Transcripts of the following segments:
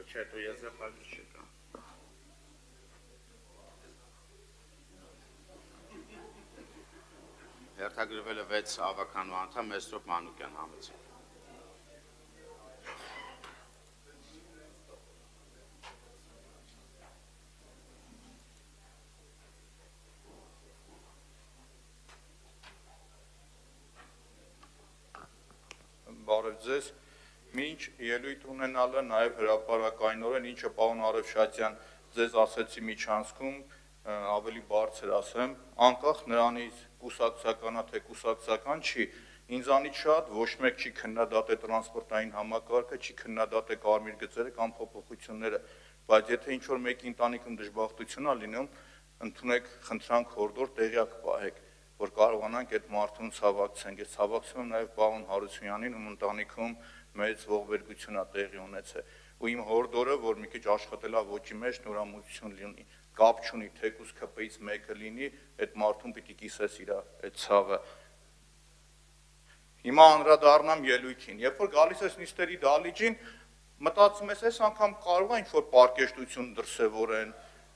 Չէ, դու եզրափակիչ չկա։ Հերթագրվել է 6 ավականու անդամ Մեսրոպ Մանուկյան համեցին։ Բարև ձեզ, մինչ ելույթ ունենալը նաև հրապարակայնորեն, ինչը պարոն Արևշատյան ձեզ ասեցի միջանցքում, ավելի բարձր ասեմ, անկախ նրանից կուսակցականա թե կուսակցական չի, ինձանից շատ ոչ մեկ չի քննադատել տրանսպորտային համակարգը, չի քննադատել կարմիր գծերը կամ փոփոխությունները, բայց եթե ինչ-որ մեկի ընտանիքում դժբախտություն է լինում, ընդունեք խնդրանք հորդոր տեղյակ պահեք, որ կարողանանք այդ մարդուն ցավակցենք, ես ցավակցում եմ նաև պարոն Հարությունյանին, ում ընտանիքում մեծ ողբերգություն է տեղի ունեցել, ու իմ հորդորը, որ մի քիչ աշխատելա ոճի մեջ նորամուծություն լինի, կապ չունի, թեկուզ ԿՊ-ից մեկը լինի, այդ մարդուն պիտի կիսես իր այդ ցավը։ Հիմա անդրադառնամ ելույթին, երբ որ գալիս ես նիստերի դահլիճին, մտածում ես, այս անգամ կարող է ինչ-որ պարկեշտություն դրսևորեն,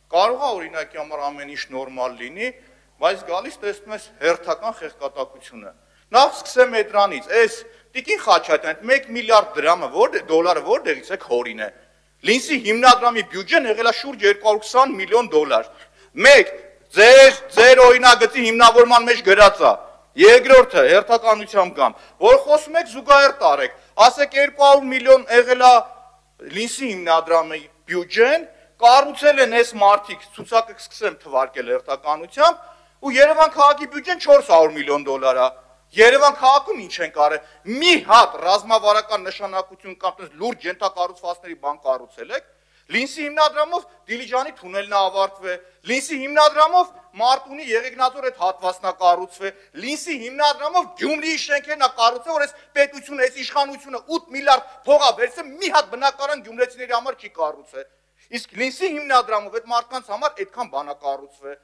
կարող է օրինակի համար ամեն ինչ նորմալ լինի, բայց գալիս տեսնում ես հերթական խեղկատակությունը։ Նախ սկսեմ այդ դրանից, այս Տիկին Խաչատրյան, 1 միլիարդ դոլարը որտեղից է հորին է։ Լինսի հիմնադրամի բյուջեն եղել է շուրջ 220 միլիոն դոլար։ Մեկ, ձեր օրինագծի հիմնավորման մեջ գրած է։ Երկրորդը հերթականությամբ կամ, որ խոսում եք զուգահեռ տարեք, ասեք 200 միլիոն եղել է Լինսի հիմնադրամի բյուջեն, կառուցել են այս մարդիկ, ցուցակը կսկսեմ թվարկել հերթականությամբ, ու Երևան քաղաքի բյուջեն 400 միլիոն դոլար է։ Երևան քաղաքում ինչ են կարել, մի հատ ռազմավարական նշանակություն կամ լուրջ ենթակառուցվածքների բան կառուցել եք, Լինսի հիմնադրամով Դիլիջանի թունելն է ավարտվել, Լինսի հիմնադրամով Մարտունի Եղեգնաձոր այդ հատվածն է կառուցվել, Լինսի հիմնադրամով Գյումրիի շենքերն է կառուցվել, որ այս պետությունը, այս իշխանությունը 8 միլիարդ փող է վերցրել, մի հատ բնակարան գյումրեցիների համար չի կառուցել։ Իսկ Լինսի հիմնադրամով այդ մարդկանց համար այդքան բան է կառուցվել։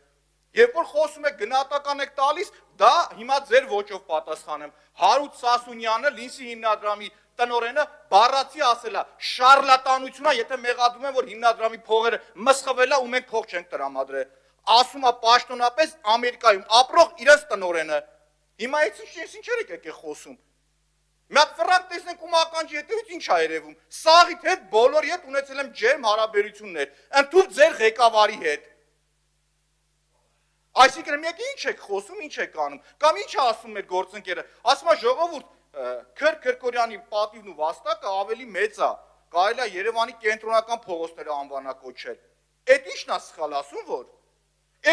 Երբ որ խոսում եք գնահատական եք տալիս, դա հիմա ձեր ոճով պատասխանեմ։ Հարութ Սասունյանը, Լինսի հիմնադրամի տնօրենը, բառացի ասել է, շարլատանություն է, եթե մեղադրում են, որ հիմնադրամի փողերը մսխվել է ու մենք փող չենք տրամադրել։ Ասում է պաշտոնապես Ամերիկայում ապրող իրենց տնօրենը։ Հիմա ինչեր եք խոսում։ Մի հատ ֆրանկ տեսնենք ում ականջի հետևից ինչ է երևում։ Սաղիթ հետ բոլորի հետ ունեցել եմ ջերմ հարաբերություններ, ընդհանուր ձեր ղեկավարի հետ։ Այսինքն մեկը ինչ եք խոսում, ինչ եք անում, կամ ինչ է ասում մեր գործընկերը, ասում է ժողովուրդ, Քրկորյանի պատիվն ու վաստակը ավելի մեծ է, կարելի է Երևանի կենտրոնական փողոցները անվանակոչել։ Էդ ի՞նչն է սխալ ասում, որ։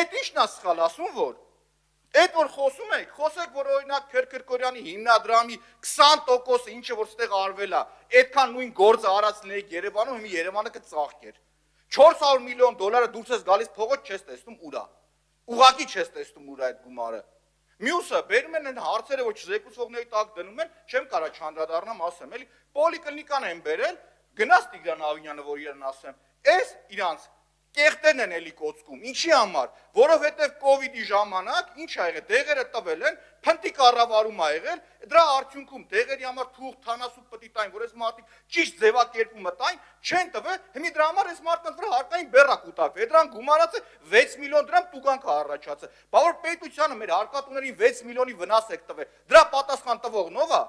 Էդ ի՞նչն է սխալ ասում, որ։ Այդ որ խոսում եք, խոսեք, որ օրինակ Քրկորյանի հիմնադրամի 20%-ը ինչը որ ստեղ արվել է, այդքան նույն գործը արած լինեիք Երևանում, հիմա Երևանը կծաղկեր։ 400 միլիոն դոլարը դուրս ես գալիս փողոց չես տեսնում ուրա։ Ուղղակի չես տեսնում ուրա այդ գումարը։ Մյուսը բերում են այն հարցերը, որ չզեկուցողների տակ դնում են, չեմ կարող չանդրադառնամ, ասեմ, էլի պոլիկլինիկան են բերել, գնաց Տիգրան Ավինյանը, որ իրեն ասեմ, այս իրանց կեղտերն են էլի կոծկում, ինչի համար, որովհետև կովիդի ժամանակ ինչ ա եղել, դեղերը տվել են, փնտի կառավարում ա եղել, դրա արդյունքում դեղերի համար թուղթ, թանասուկ պտի տային, որ այս մարդիկ ճիշտ ձևակերպումը տային, չեն տվել, հիմա դրա համար այս մարդկանց վրա հարկային բեռ ա կուտակվել, դրան գումարած է 6 միլիոն դրամ տուգանք ա առաջացել, բա որ պետությանը մեր հարկատուներին 6 միլիոնի վնաս եք տվել, դրա պատասխան տվողն ով ա,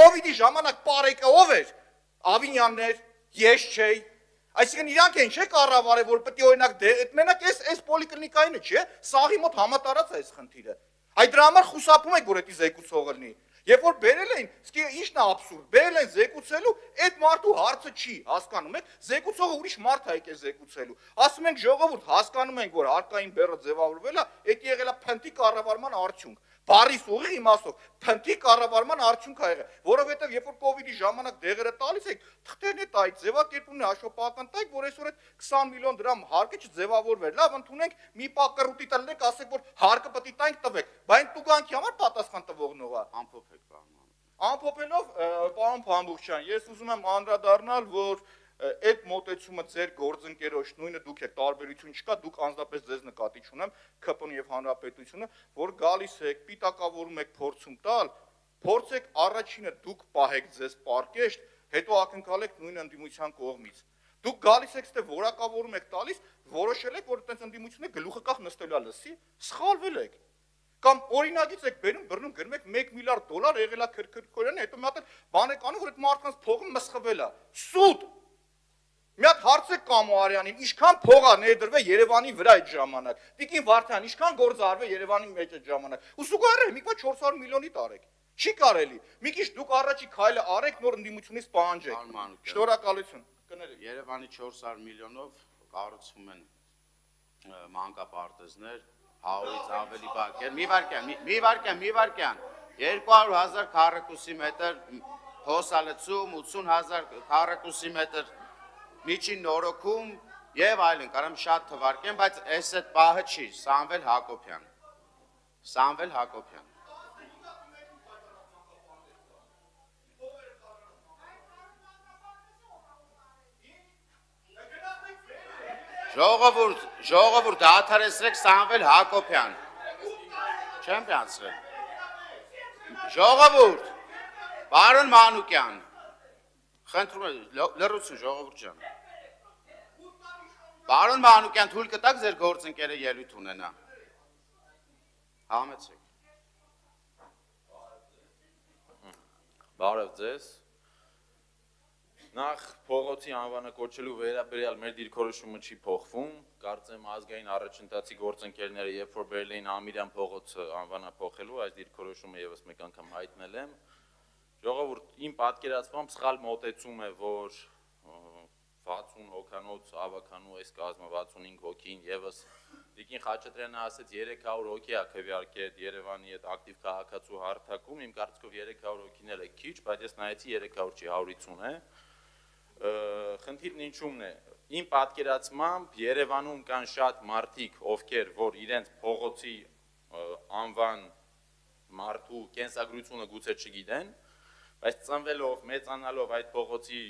կովիդի ժամանակ պարեկը ով էր, Ավինյանն էր, ես չէի։ Այսինքն իրանք են չէ կառավարել, որ պետք է օրինակ մենակ այս պոլիկլինիկայինը չէ, սաղի մոտ համատարած է այս խնդիրը։ Այ դրա համար խուսափում եք, որ դա զեկուցողը լինի։ Երբ որ բերել էին, իսկի ի՞նչն է աբսուրդ, բերել են զեկուցելու, այդ մարդու հարցը չի, հասկանում եք, զեկուցողը ուրիշ մարդ է եկել զեկուցելու։ Ասում ենք ժողովուրդ, հասկանում ենք, որ հարկային բեռը ձևավորվել է, դա եղել է փնտի կառավարման արդյունք։ Բարիս ուղիղ իմաստով փնտի կառավարման արդյունք ա եղել, որովհետև երբ որ կովիդի ժամանակ դեղերը տալիս եք, թղթերն է տայք, ձևակերպումն է հաշվապահական տայք, որ այսօր այդ 20 միլիոն դրամ հարկը չձևավորվեր։ Լավ, ընդունենք մի պակռուտի տալնենք, ասեք, որ հարկը պետք է տանք տվեք, բայց տուգանքի համար պատասխան տվողն ով է։ Ամփոփեք, պարոն։ Ամփոփելով, պարոն Փամբուխյան, ես ուզում եմ անդրադառնալ, որ այդ մոտեցումը ձեր գործընկերոջ նույնը դուք եք, տարբերություն չկա, դուք անձնապես ձեզ նկատի չունեմ, ԿՊ-ն եւ Հանրապետությունը, որ գալիս եք, պիտակավորում եք փորձում տալ, փորձեք առաջինը դուք պահեք ձեզ պարկեշտ, հետո ակնկալ եք նույն ընդդիմության կողմից։ Դուք գալիս եք ստե որակավորում եք տալիս, որոշել եք, որ այդպես ընդդիմությունը գլուխը կախ նստելու է լսի, սխալվել եք։ Կամ օրինագից եք բերում, բռնում գրում եք $1 միլիարդ եղել է Քրքորյանը, հետո մի հատ բան եք անում, որ այդ մարդկանց փողը մսխվել է։ Սուտ։ Մի հատ հարց եք Կամոարյանին, ինչքան փող է ներդրվել Երևանի վրա այդ ժամանակ։ Տիկին Վարդան, ինչքան գործ արվել Երևանի մեջ այդ ժամանակ։ Ու զուգահեռ մի քիչ 400 միլիոնի տարեք։ Չի կարելի։ Մի քիչ դուք առաջի քայլը արեք, նոր ընդդիմությունից պահանջեք։ Շնորհակալություն։ Կներեք։ Երևանի 400 միլիոնով կառուցվում են մանկապարտեզներ, 100-ից ավելի բակեր։ Մի վարքյան։ 200,000 քառակուսի մետր փոսալցում, 80,000 քառակուսի մետր միջին նորոգում եւ այլն, կարամ շատ թվարկեմ, բայց այս այդ պահը չի, Սամվել Հակոբյան։ Ժողովուրդ դադարեցրեք Սամվել Հակոբյան։ Չեմ պյանցրել։ Ժողովուրդ, պարոն Մանուկյան, խնդրում եմ լռություն ժողովուրդ ջան։ Պարոն Մանուկյան, թույլ կտաք ձեր գործընկերը ելույթ ունենա։ Համեցեք։ Բարև ձեզ։ Նախ փողոցի անվանը կոչելու վերաբերյալ մեր դիրքորոշումը չի փոխվում, կարծեմ ազգային առաջընթացի գործընկերները, երբ որ բերել էին Ամիրյան փողոցը անվանափոխելու, այս դիրքորոշումը եւս մեկ անգամ հայտնել եմ։ Ժողովուրդ, իմ պատկերացմամբ սխալ մոտեցում է, որ 60 հոգանոց ավականու այս կազմը 65 հոգին եւս Տիկին Խաչատրյանը ասեց 300 հոգի է քվեարկել Երևանի այդ ակտիվ քաղաքացու հարթակում, իմ կարծիքով 300 հոգիներ է քիչ, բայց ես նայեցի 300 չի 150 է։ Խնդիրն ինչումն է, իմ պատկերացմամբ Երևանում կան շատ մարդիկ, ովքեր, որ իրենց փողոցի անվան մարդու կենսագրությունը գուցե չգիտեն, բայց ծնվելով, մեծանալով այդ փողոցի